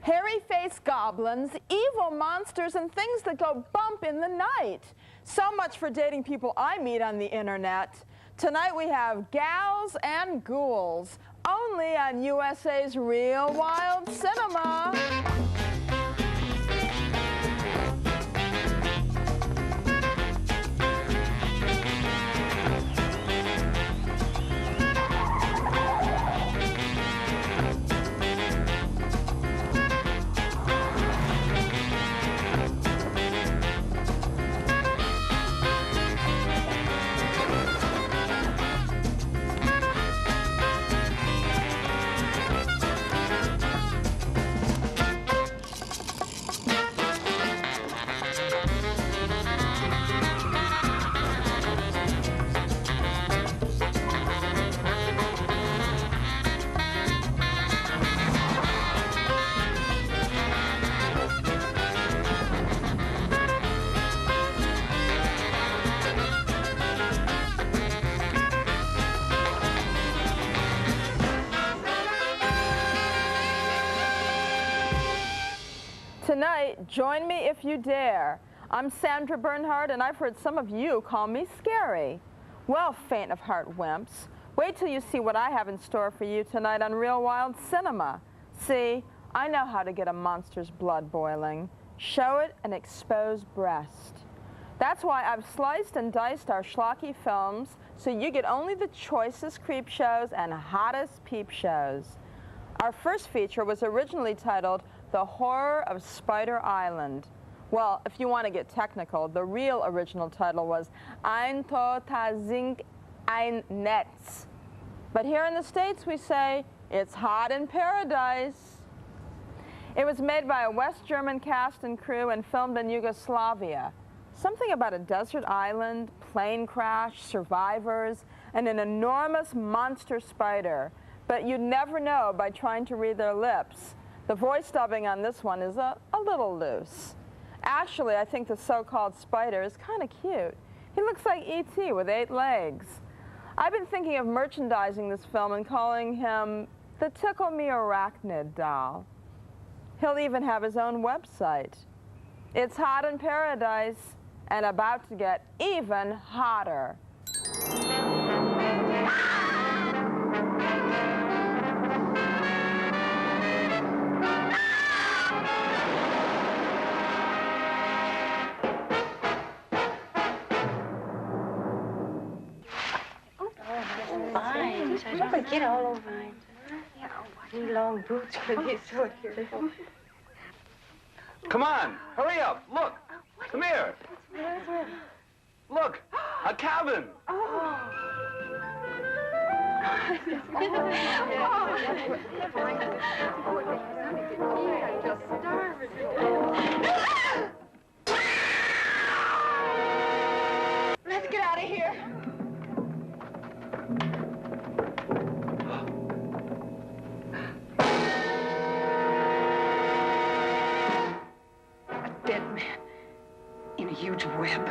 Hairy-faced goblins, evil monsters, and things that go bump in the night. So much for dating people I meet on the internet. Tonight we have Gals and Ghouls, only on USA's Real Wild Cinema. Tonight, join me if you dare. I'm Sandra Bernhard, and I've heard some of you call me scary. Well, faint of heart wimps, wait till you see what I have in store for you tonight on Real Wild Cinema. See, I know how to get a monster's blood boiling. Show it and expose breast. That's why I've sliced and diced our schlocky films so you get only the choicest creep shows and hottest peep shows. Our first feature was originally titled The Horror of Spider Island. Well, if you want to get technical, the real original title was Ein Toter Zink ein Netz. But here in the States we say, it's hot in paradise. It was made by a West German cast and crew and filmed in Yugoslavia. Something about a desert island, plane crash, survivors, and an enormous monster spider. But you'd never know by trying to read their lips. The voice dubbing on this one is a little loose. Actually, I think the so-called spider is kind of cute. He looks like E.T. with 8 legs. I've been thinking of merchandising this film and calling him the Tickle Me Arachnid doll. He'll even have his own website. It's hot in paradise and about to get even hotter. But get all over mine. These long boots for these short here. Come on, hurry up. Look, come here. Look, a cabin. Let's get out of here. Dead man in a huge web.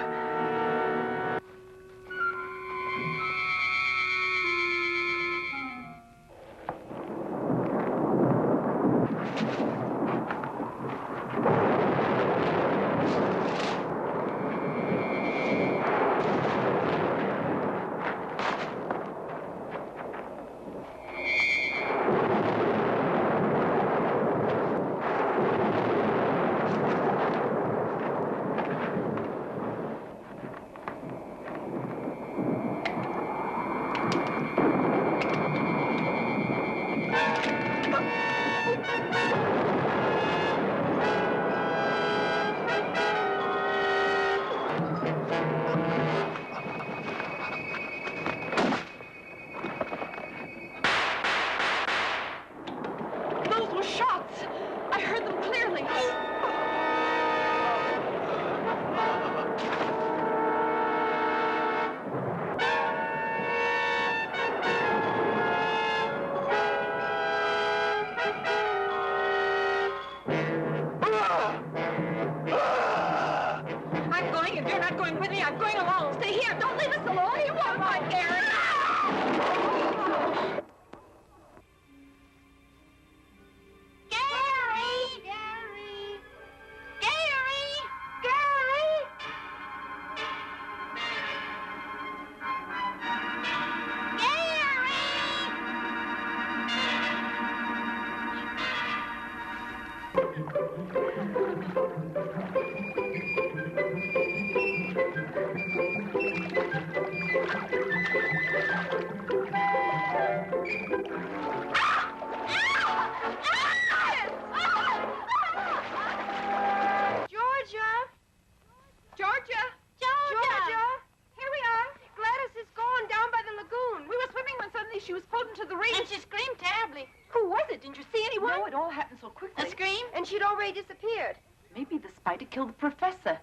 She was pulled into the reef. And she screamed terribly. Who was it? Didn't you see anyone? No, it all happened so quickly. A scream? And she'd already disappeared. Maybe the spider killed the professor.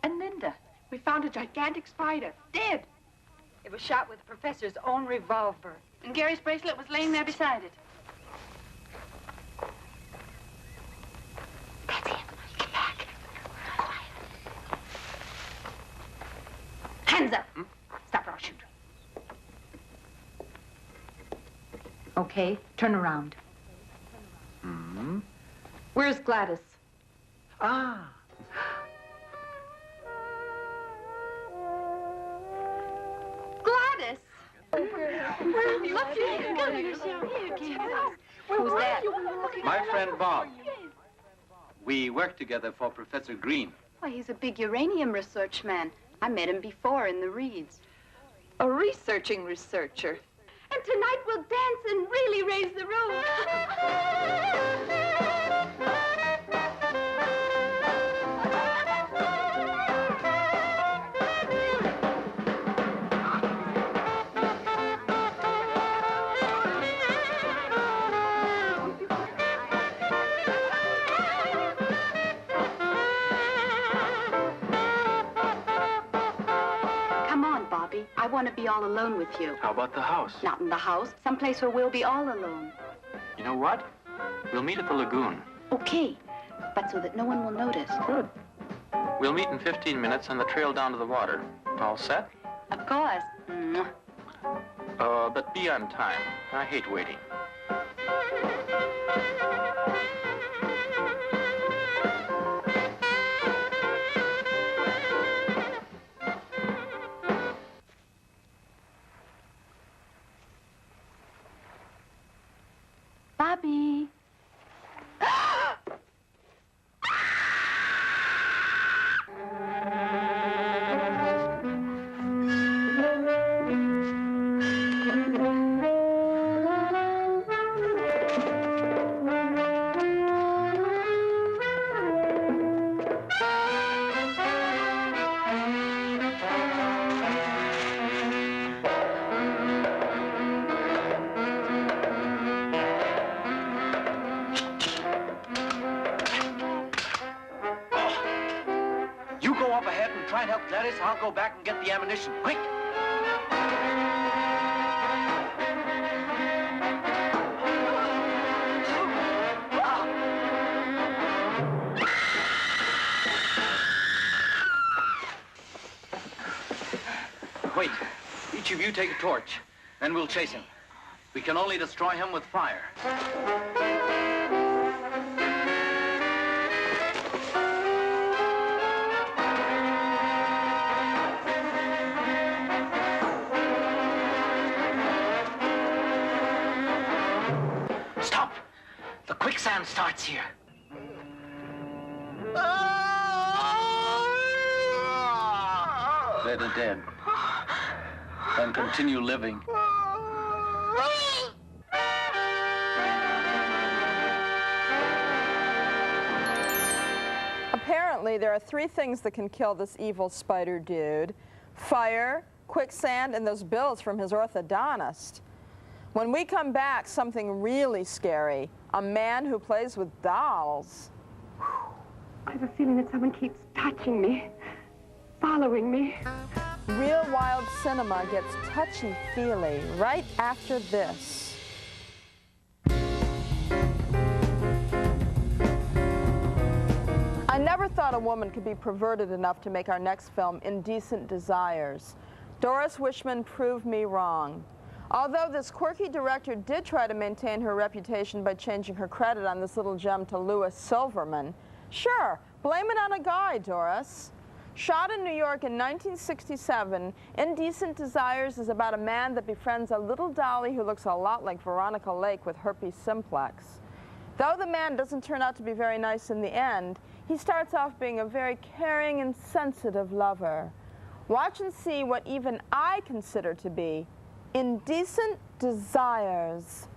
And Linda. We found a gigantic spider, dead. It was shot with the professor's own revolver. And Gary's bracelet was laying there beside it. That's him. Get back. Quiet. Hands up. Stop or I'll shoot. Okay, turn around. Hmm? Where's Gladys? Ah. Gladys! Look here. Who's that? My friend Bob. We work together for Professor Green. Why, he's a big uranium research man. I met him before in the Reeds. A researching researcher. And tonight we'll dance and really raise the roof. Come on, Bobby. I want to be all alone with you. How about the house? Not in the house. Someplace where we'll be all alone. You know what? We'll meet at the lagoon. Okay. But so that no one will notice. Good. We'll meet in 15 minutes on the trail down to the water. All set? Of course. Mwah. But be on time. I hate waiting. Bobby. You go up ahead and try and help Gladys. I'll go back and get the ammunition. Quick! Wait. Each of you take a torch. Then we'll chase him. We can only destroy him with fire. Stop! The quicksand starts here. They're dead. Then continue living. Apparently, there are 3 things that can kill this evil spider dude: fire, quicksand, and those bills from his orthodontist. When we come back, something really scary: a man who plays with dolls. I have a feeling that someone keeps touching me, following me. Real Wild Cinema gets touchy-feely right after this. I never thought a woman could be perverted enough to make our next film Indecent Desires. Doris Wishman proved me wrong. Although this quirky director did try to maintain her reputation by changing her credit on this little gem to Louis Silverman, sure, blame it on a guy, Doris. Shot in New York in 1967, Indecent Desires is about a man that befriends a little dolly who looks a lot like Veronica Lake with herpes simplex. Though the man doesn't turn out to be very nice in the end, he starts off being a very caring and sensitive lover. Watch and see what even I consider to be indecent desires.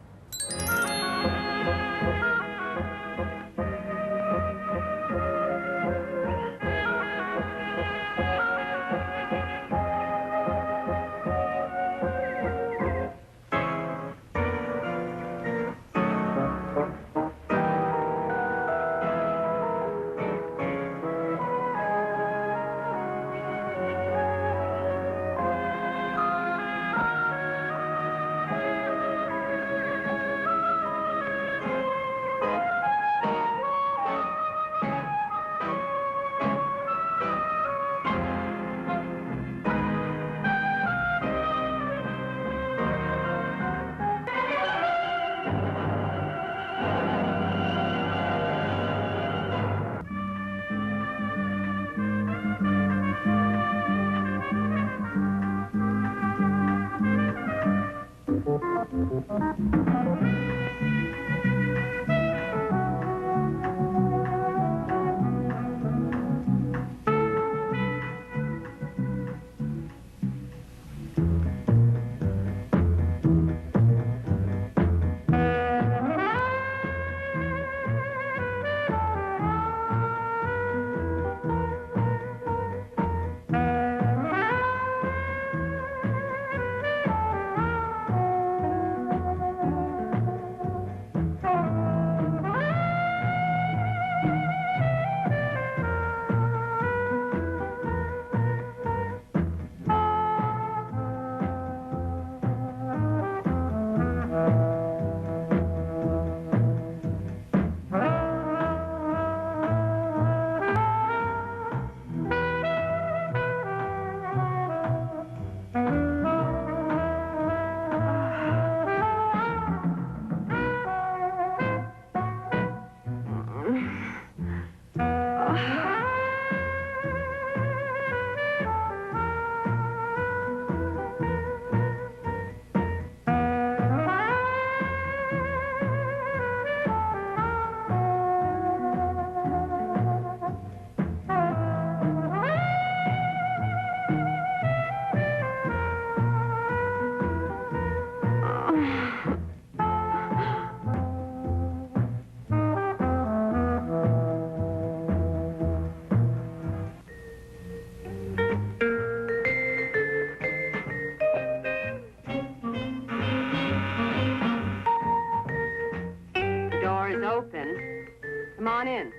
Open. Come on in.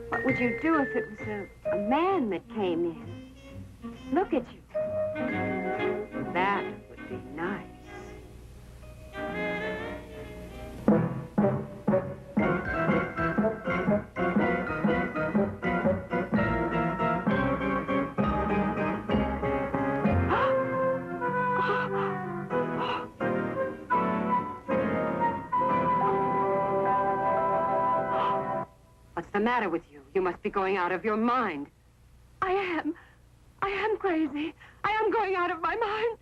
What would you do if it was a man that came in? Look at you. That would be nice. What's the matter with you? You must be going out of your mind. I am crazy. I am going out of my mind.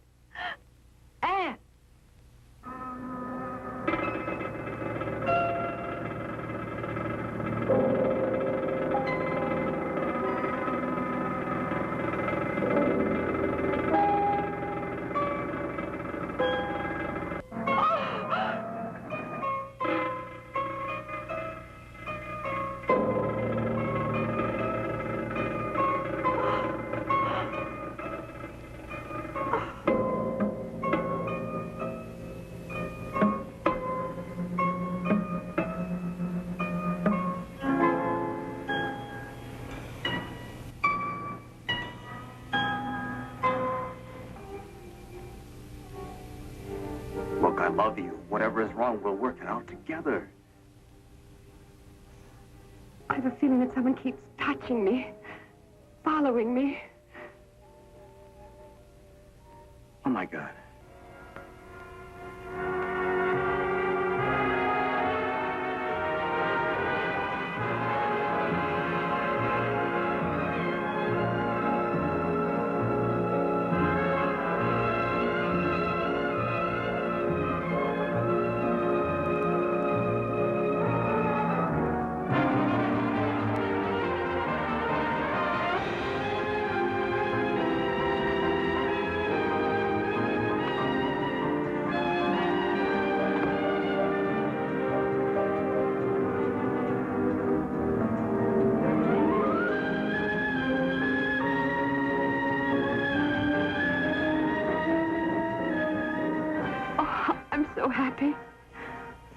Anne! Look, I love you. Whatever is wrong, we'll work it out together. I have a feeling that someone keeps touching me, following me. Oh, my God.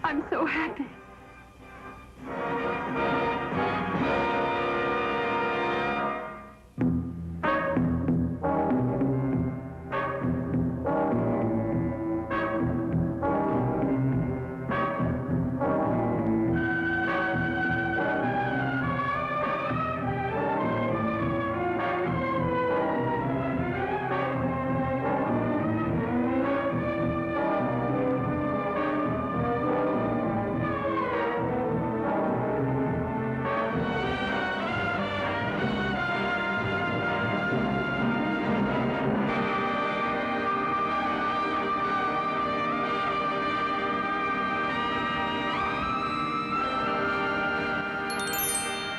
I'm so happy.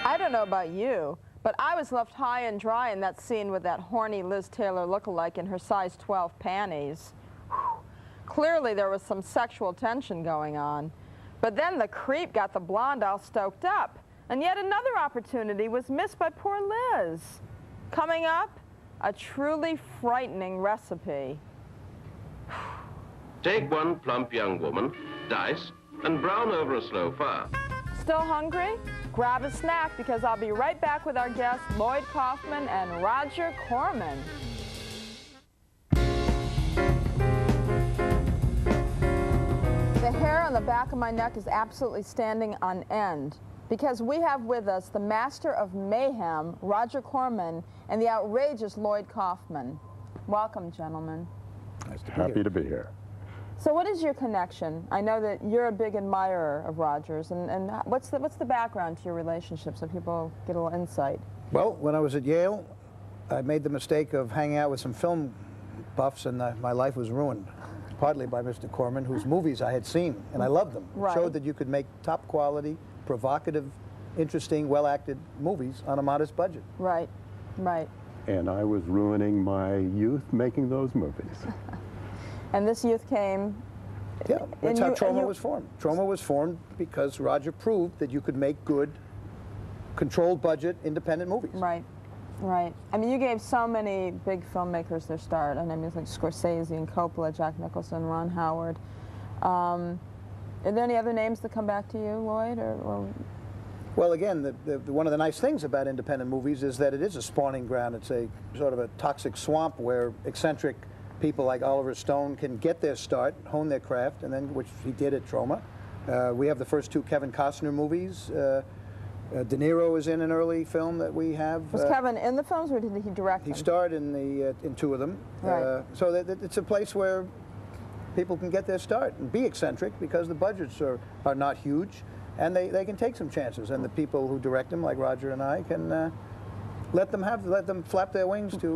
I don't know about you, but I was left high and dry in that scene with that horny Liz Taylor lookalike in her size 12 panties. Whew. Clearly there was some sexual tension going on. But then the creep got the blonde all stoked up, and yet another opportunity was missed by poor Liz. Coming up, a truly frightening recipe. Take one plump young woman, dice, and brown over a slow fire. Still hungry? Grab a snack because I'll be right back with our guests Lloyd Kaufman and Roger Corman. The hair on the back of my neck is absolutely standing on end because we have with us the master of mayhem, Roger Corman, and the outrageous Lloyd Kaufman. Welcome, gentlemen. Nice to be here. Happy to be here. So what is your connection? I know that you're a big admirer of Roger's, and what's the background to your relationship so people get a little insight? Well, when I was at Yale, I made the mistake of hanging out with some film buffs, and my life was ruined, partly by Mr. Corman, whose movies I had seen, and I loved them. Right. It showed that you could make top quality, provocative, interesting, well-acted movies on a modest budget. Right, right. And I was ruining my youth making those movies. And this youth came... Yeah, that's how Trauma was formed. Trauma was formed because Roger proved that you could make good, controlled budget, independent movies. Right, right. I mean, you gave so many big filmmakers their start. I mean, it's like Scorsese and Coppola, Jack Nicholson, Ron Howard. Are there any other names that come back to you, Lloyd? Or... Well, again, one of the nice things about independent movies is that it is a spawning ground. It's a sort of a toxic swamp where eccentric people like Oliver Stone can get their start, hone their craft, and then, which he did at Trauma. We have the first two Kevin Costner movies. De Niro is in an early film that we have. Was Kevin in the films, or did he direct them? He starred in two of them. Right. So it's a place where people can get their start and be eccentric because the budgets are not huge, and they can take some chances. And the people who direct them, like Roger and I, can let them flap their wings to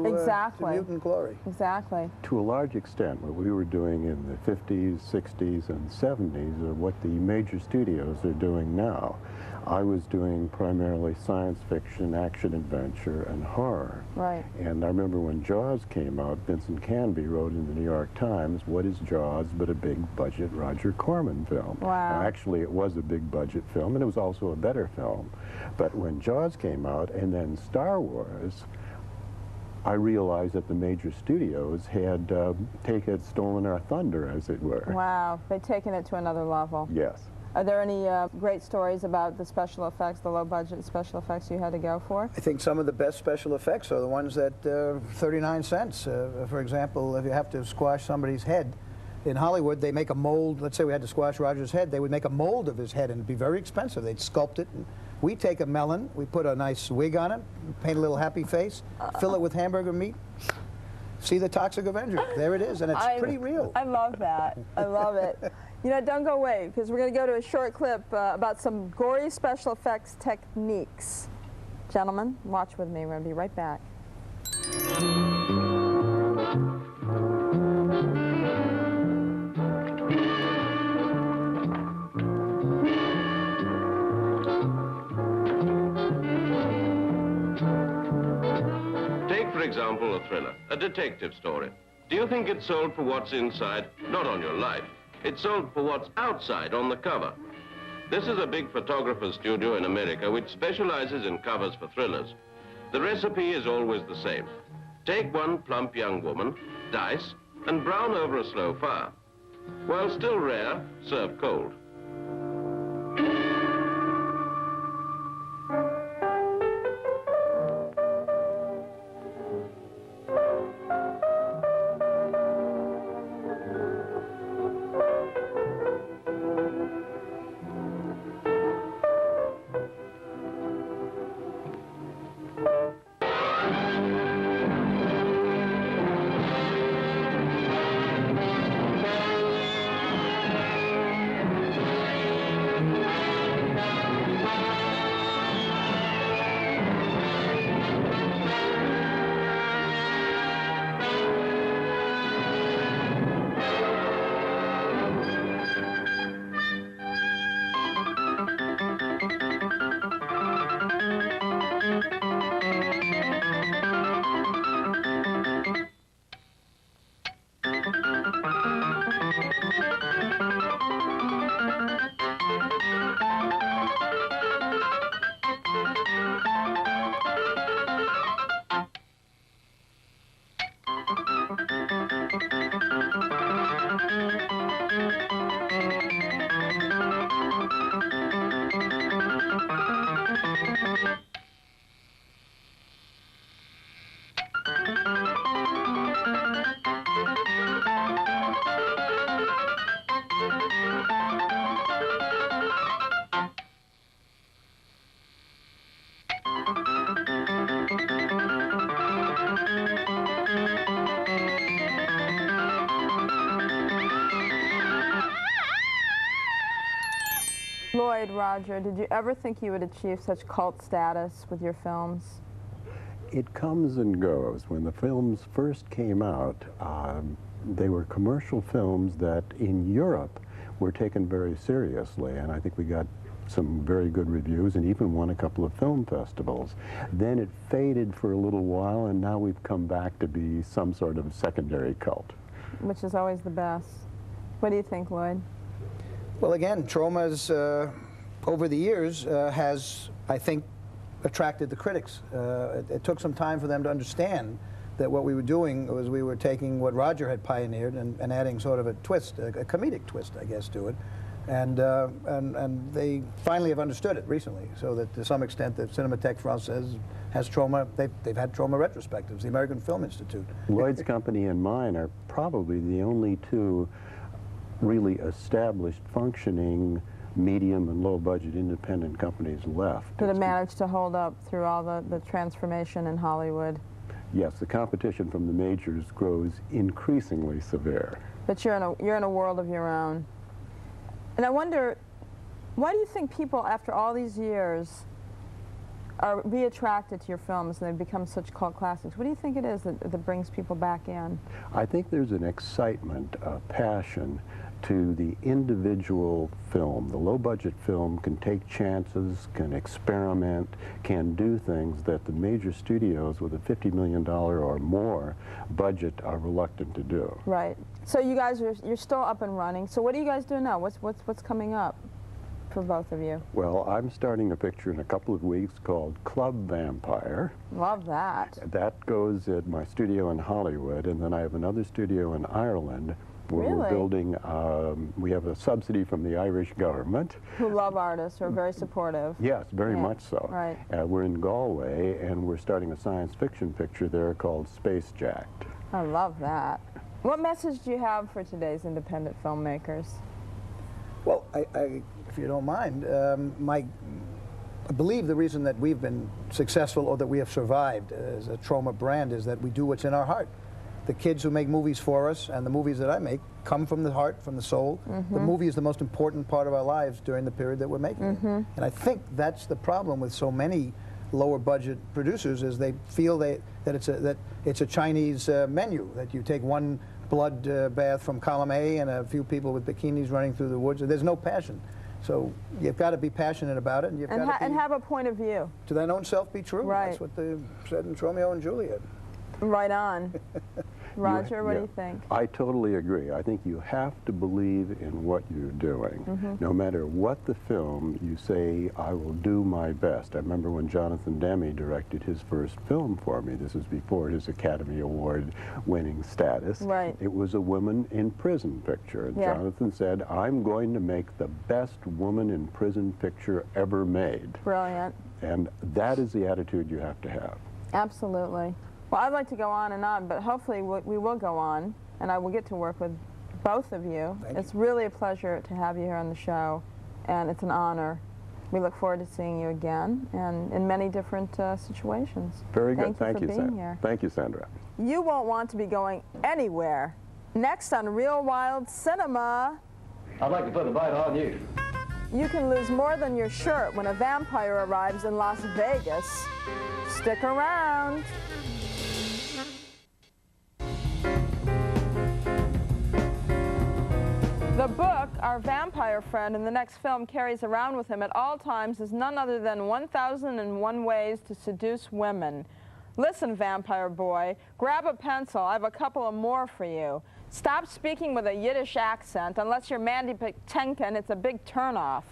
mutant glory. Exactly. To a large extent, what we were doing in the 50s, 60s, and 70s are what the major studios are doing now. I was doing primarily science fiction, action adventure, and horror. Right. And I remember when Jaws came out, Vincent Canby wrote in the New York Times, "What is Jaws but a big budget Roger Corman film?" Wow. Now, actually, it was a big budget film, and it was also a better film. But when Jaws came out, and then Star Wars, I realized that the major studios had stolen our thunder, as it were. Wow, they've taken it to another level. Yes. Are there any great stories about the special effects, the low-budget special effects you had to go for? I think some of the best special effects are the ones that 39 cents. For example, if you have to squash somebody's head, in Hollywood they make a mold. Let's say we had to squash Roger's head. They would make a mold of his head, and it'd be very expensive. They'd sculpt it. And we take a melon, we put a nice wig on it, paint a little happy face, fill it with hamburger meat. See the Toxic Avenger. There it is, and it's pretty real. I love that. I love it. You know, don't go away, because we're going to go to a short clip about some gory special effects techniques. Gentlemen, watch with me. We're going to be right back. Take, for example, a thriller, a detective story. Do you think it's sold for what's inside? Not on your life. It's sold for what's outside on the cover. This is a big photographer's studio in America which specializes in covers for thrillers. The recipe is always the same. Take one plump young woman, dice, and brown over a slow fire. While still rare, serve cold. Lloyd, Roger, did you ever think you would achieve such cult status with your films? It comes and goes. When the films first came out, they were commercial films that in Europe were taken very seriously, and I think we got some very good reviews and even won a couple of film festivals. Then it faded for a little while, and now we've come back to be some sort of secondary cult. Which is always the best. What do you think, Lloyd? Well, again, Troma's, over the years, has, I think, attracted the critics. It took some time for them to understand that what we were doing was we were taking what Roger had pioneered and adding sort of a twist, a comedic twist, I guess, to it. And they finally have understood it recently, so that to some extent the Cinematheque Française has Troma, they've had Troma retrospectives, the American Film Institute. Lloyd's company and mine are probably the only two really established, functioning, medium and low budget independent companies left. That have managed to hold up through all the transformation in Hollywood. Yes, the competition from the majors grows increasingly severe. But you're in a world of your own. And I wonder, why do you think people, after all these years, be attracted to your films and they become such cult classics? What do you think it is that brings people back in? I think there's an excitement, a passion to the individual film. The low-budget film can take chances, can experiment, can do things that the major studios with a $50 million or more budget are reluctant to do. Right. So you guys you're still up and running. So what are you guys doing now? What's coming up for both of you? Well, I'm starting a picture in a couple of weeks called Club Vampire. Love that. That goes at my studio in Hollywood, and then I have another studio in Ireland where we're building, we have a subsidy from the Irish government. Who love artists, who are very supportive. Yes, very much so. Right. We're in Galway, and we're starting a science fiction picture there called Space Jacked. I love that. What message do you have for today's independent filmmakers? Well, if you don't mind, I believe the reason that we've been successful or that we have survived as a Troma brand is that we do what's in our heart. The kids who make movies for us and the movies that I make come from the heart, from the soul. The movie is the most important part of our lives during the period that we're making it. And I think that's the problem with so many lower budget producers is they feel that it's a Chinese menu, that you take one blood bath from column A and a few people with bikinis running through the woods. There's no passion. So you've got to be passionate about it, and you've got to and have a point of view. To thine own self be true. Right. That's what they said in Romeo and Juliet. Right on. Roger, what do you think? I totally agree. I think you have to believe in what you're doing. No matter what the film, you say, I will do my best. I remember when Jonathan Demme directed his first film for me. This was before his Academy Award winning status. Right. It was a woman in prison picture. And Jonathan said, I'm going to make the best woman in prison picture ever made. Brilliant. And that is the attitude you have to have. Absolutely. Well, I'd like to go on, but hopefully we will go on, and I will get to work with both of you. It's really a pleasure to have you here on the show, and it's an honor. We look forward to seeing you again, and in many different situations. Very good. Thank you for being here. Thank you, Sandra. You won't want to be going anywhere. Next on Real Wild Cinema. I'd like to put a bite on you. You can lose more than your shirt when a vampire arrives in Las Vegas. Stick around. The book our vampire friend in the next film carries around with him at all times is none other than 1001 Ways to Seduce Women. Listen, vampire boy, grab a pencil. I have a couple of more for you. Stop speaking with a Yiddish accent. Unless you're Mandy Patinkin, it's a big turnoff.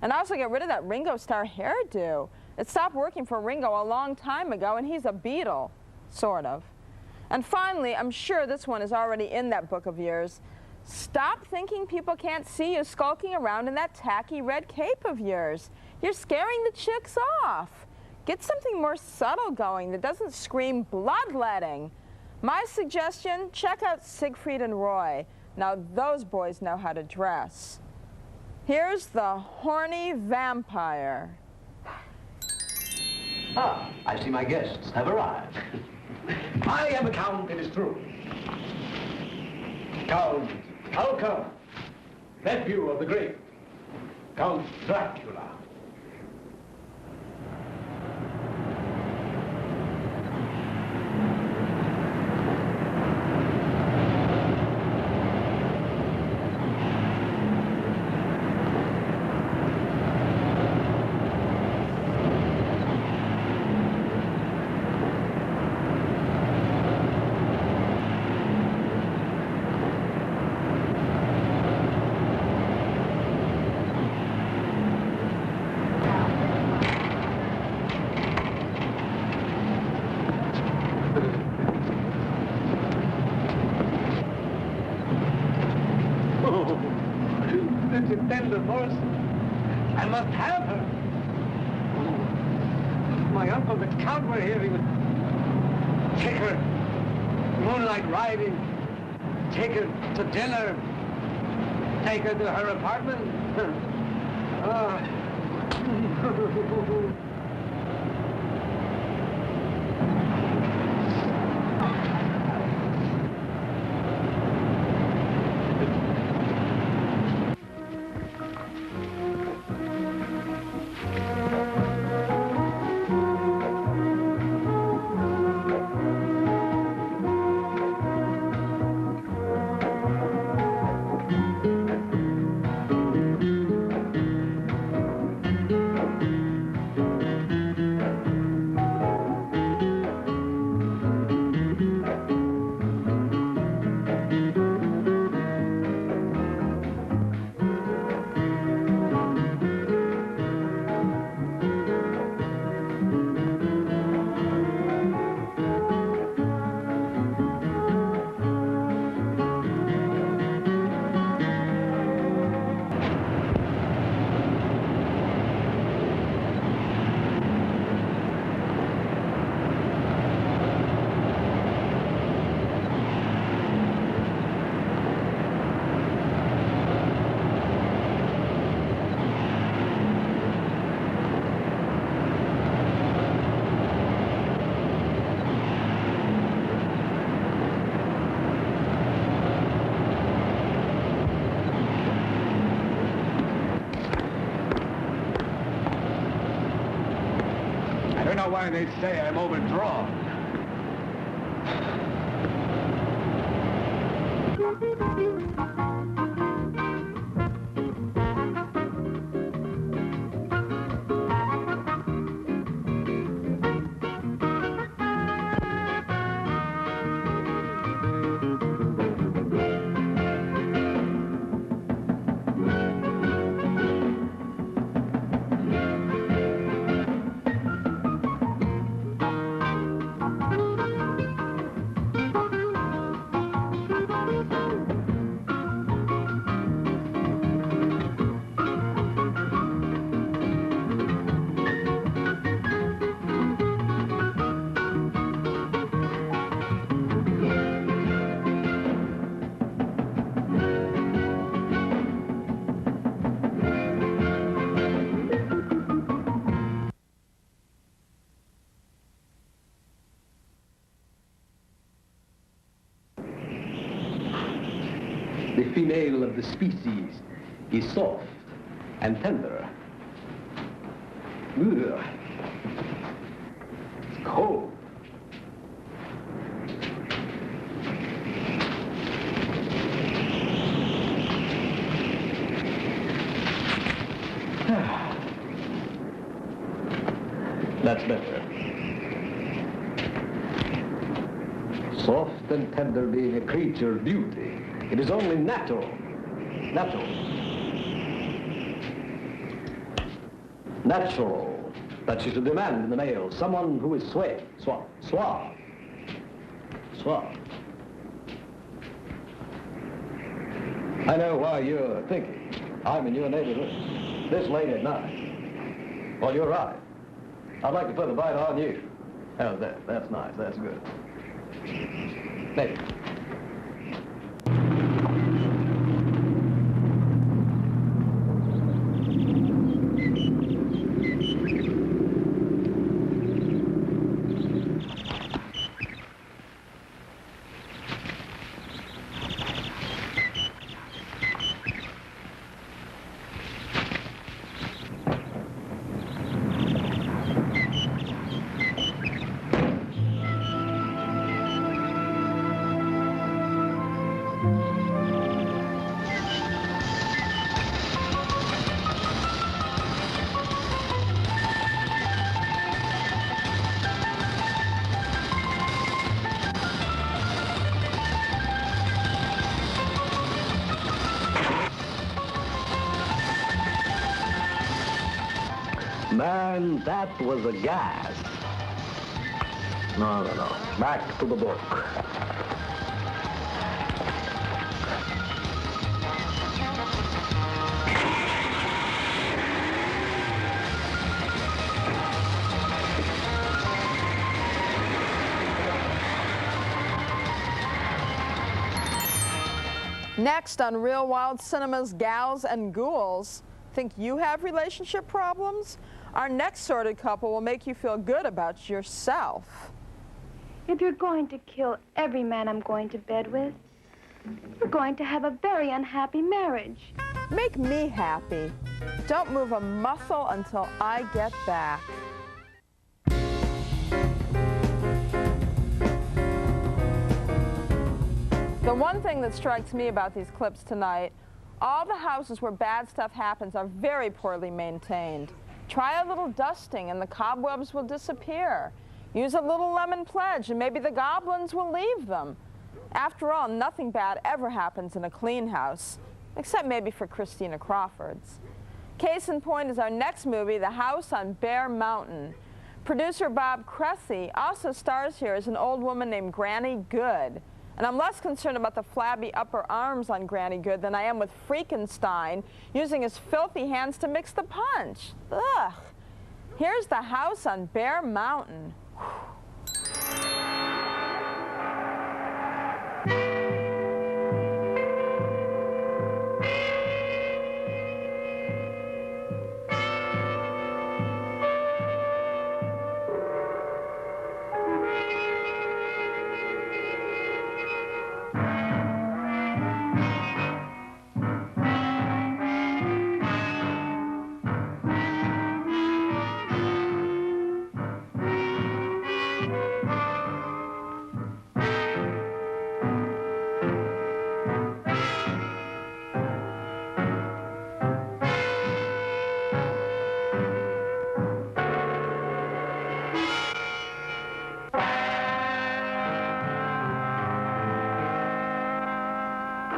And also get rid of that Ringo Starr hairdo. It stopped working for Ringo a long time ago, and he's a Beatle, sort of. And finally, I'm sure this one is already in that book of yours. Stop thinking people can't see you skulking around in that tacky red cape of yours. You're scaring the chicks off. Get something more subtle going that doesn't scream bloodletting. My suggestion, check out Siegfried and Roy. Now those boys know how to dress. Here's the horny vampire. Ah, I see my guests have arrived. I am a count, it is true. Count Alka, nephew of the great Count Dracula. Tender morsel. I must have her. If my uncle, the Count, were here, he would take her moonlight riding, take her to dinner, take her to her apartment. I don't know why they say I'm overdrawn. female of the species is soft and tender. Ugh. It's cold. That's better. Soft and tender being a creature of beauty. It is only natural. Natural that you should demand in the male someone who is suave. I know why you're thinking. I'm in your neighborhood this late at night. Well, you're right. I'd like to put the bite on you. How's that? That's nice. That's good. Maybe. Man, that was a gas. No. Back to the book. Next on Real Wild Cinema's Gals and Ghouls, think you have relationship problems? Our next sorted couple will make you feel good about yourself. If you're going to kill every man I'm going to bed with, you're going to have a very unhappy marriage. Make me happy. Don't move a muscle until I get back. The one thing that strikes me about these clips tonight, all the houses where bad stuff happens are very poorly maintained. Try a little dusting and the cobwebs will disappear. Use a little lemon pledge and maybe the goblins will leave them. After all, nothing bad ever happens in a clean house, except maybe for Christina Crawford's. Case in point is our next movie, The House on Bear Mountain. Producer Bob Cressy also stars here as an old woman named Granny Good. And I'm less concerned about the flabby upper arms on Granny Good than I am with Freakenstein using his filthy hands to mix the punch. Ugh. Here's The House on Bear Mountain.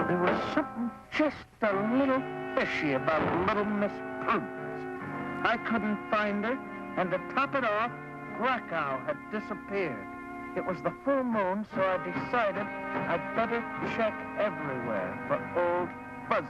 There was something just a little fishy about little Miss Prudence. I couldn't find her, and to top it off, Krakow had disappeared. It was the full moon, so I decided I'd better check everywhere for old Fuzzy.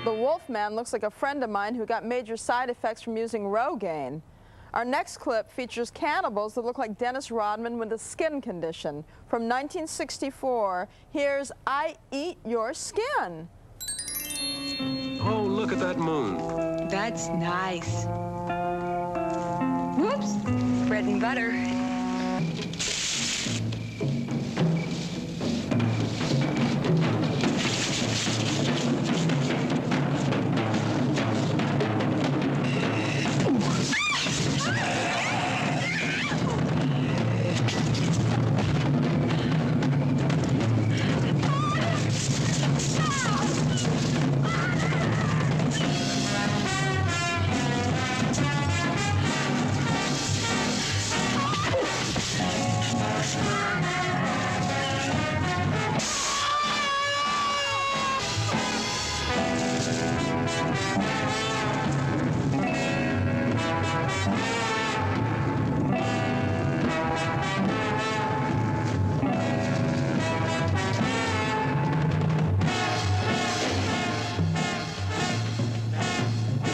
The Wolfman looks like a friend of mine who got major side effects from using Rogaine. Our next clip features cannibals that look like Dennis Rodman with a skin condition. From 1964, here's I Eat Your Skin. Oh, look at that moon. That's nice. Whoops, bread and butter.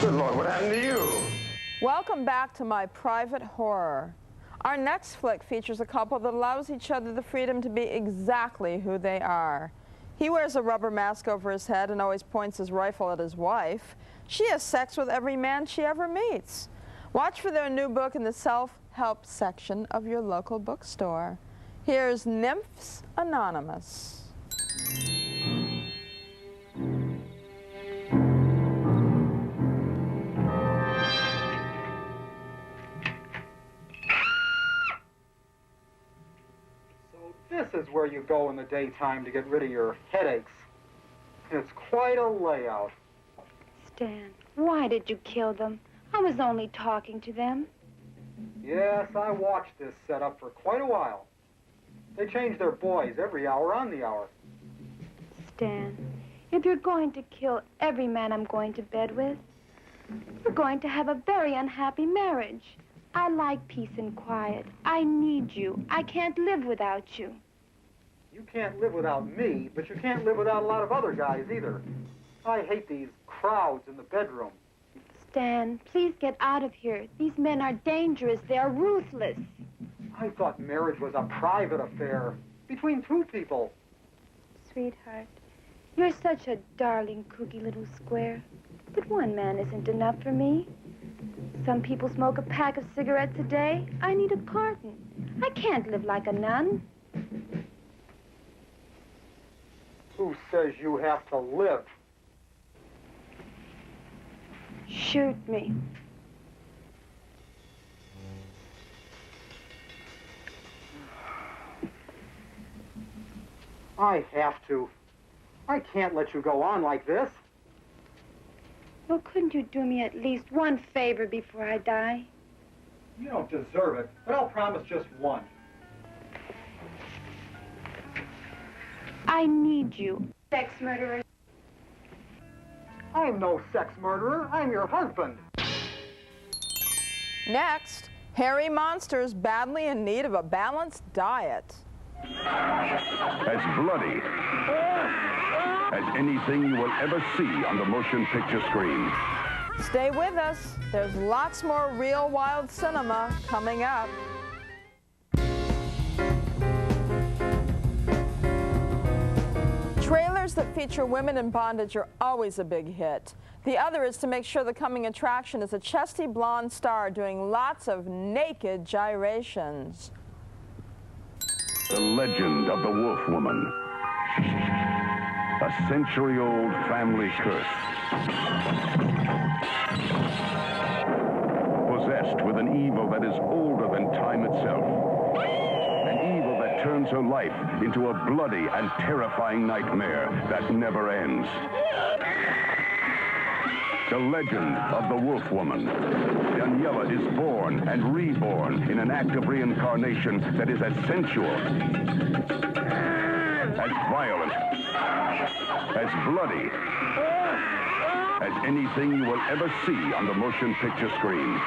Good Lord, what happened to you? Welcome back to my private horror. Our next flick features a couple that allows each other the freedom to be exactly who they are. He wears a rubber mask over his head and always points his rifle at his wife. She has sex with every man she ever meets. Watch for their new book in the self-help section of your local bookstore. Here's Nymphs Anonymous. This is where you go in the daytime to get rid of your headaches. It's quite a layout. Stan, why did you kill them? I was only talking to them. Yes, I watched this setup for quite a while. They change their boys every hour on the hour. Stan, if you're going to kill every man I'm going to bed with, we're going to have a very unhappy marriage. I like peace and quiet. I need you. I can't live without you. You can't live without me, but you can't live without a lot of other guys either. I hate these crowds in the bedroom. Stan, please get out of here. These men are dangerous. They are ruthless. I thought marriage was a private affair between two people. Sweetheart, you're such a darling, kooky little square. But one man isn't enough for me. Some people smoke a pack of cigarettes a day. I need a carton. I can't live like a nun. Who says you have to live? Shoot me. I have to. I can't let you go on like this. Well, couldn't you do me at least one favor before I die? You don't deserve it, but I'll promise just one. I need you, sex murderer. I'm no sex murderer. I'm your husband. Next, hairy monsters badly in need of a balanced diet. As bloody as anything you will ever see on the motion picture screen. Stay with us. There's lots more real wild cinema coming up. Trailers that feature women in bondage are always a big hit. The other is to make sure the coming attraction is a chesty blonde star doing lots of naked gyrations. The legend of the Wolf Woman. A century-old family curse. Possessed with an evil that is older than time itself. An evil that turns her life into a bloody and terrifying nightmare that never ends. The legend of the Wolf Woman. Daniela is born and reborn in an act of reincarnation that is as sensual, as violent, as bloody, as anything you will ever see on the motion picture screen.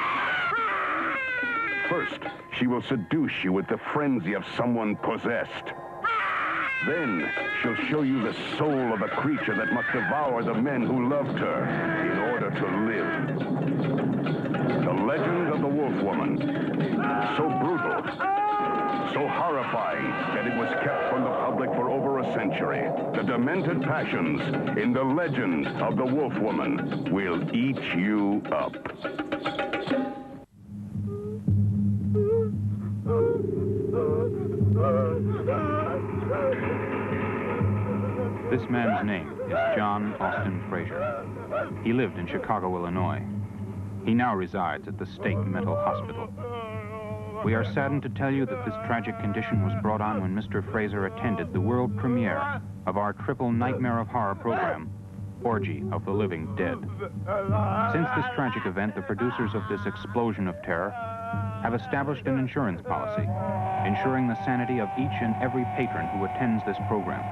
First, she will seduce you with the frenzy of someone possessed. Then, she'll show you the soul of a creature that must devour the men who loved her in order to live. The legend of the Wolf Woman. So brutal, so horrifying that it was kept from the public for over a century. The demented passions in the legend of the Wolf Woman will eat you up. This man's name is John Austin Fraser. He lived in Chicago, Illinois. He now resides at the State Mental Hospital. We are saddened to tell you that this tragic condition was brought on when Mr. Fraser attended the world premiere of our triple nightmare of horror program, Orgy of the Living Dead. Since this tragic event, the producers of this explosion of terror have established an insurance policy, ensuring the sanity of each and every patron who attends this program.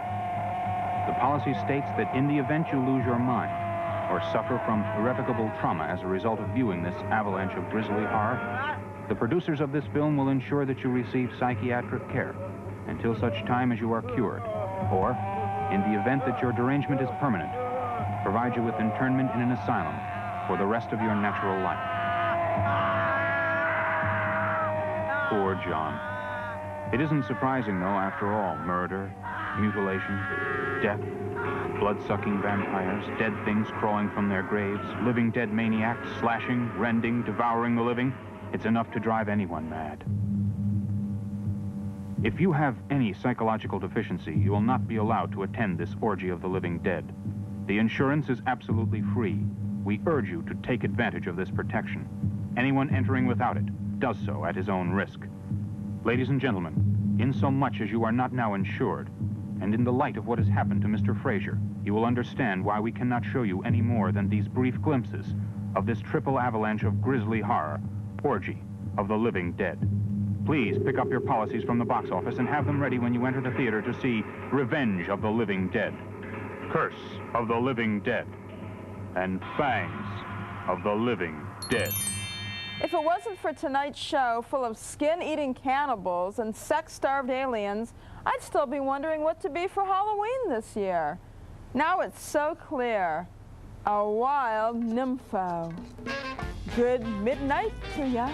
The policy states that in the event you lose your mind or suffer from irrevocable trauma as a result of viewing this avalanche of grisly horror, the producers of this film will ensure that you receive psychiatric care until such time as you are cured, or, in the event that your derangement is permanent, provide you with internment in an asylum for the rest of your natural life. Poor John. It isn't surprising, though, after all, murder, mutilation, death, blood-sucking vampires, dead things crawling from their graves, living dead maniacs, slashing, rending, devouring the living. It's enough to drive anyone mad. If you have any psychological deficiency, you will not be allowed to attend this Orgy of the Living Dead. The insurance is absolutely free. We urge you to take advantage of this protection. Anyone entering without it does so at his own risk. Ladies and gentlemen, insomuch as you are not now insured, and in the light of what has happened to Mr. Fraser, you will understand why we cannot show you any more than these brief glimpses of this triple avalanche of grisly horror, Orgy of the Living Dead. Please pick up your policies from the box office and have them ready when you enter the theater to see Revenge of the Living Dead, Curse of the Living Dead, and Fangs of the Living Dead. If it wasn't for tonight's show full of skin-eating cannibals and sex-starved aliens, I'd still be wondering what to be for Halloween this year. Now it's so clear. A wild nympho. Good midnight to ya.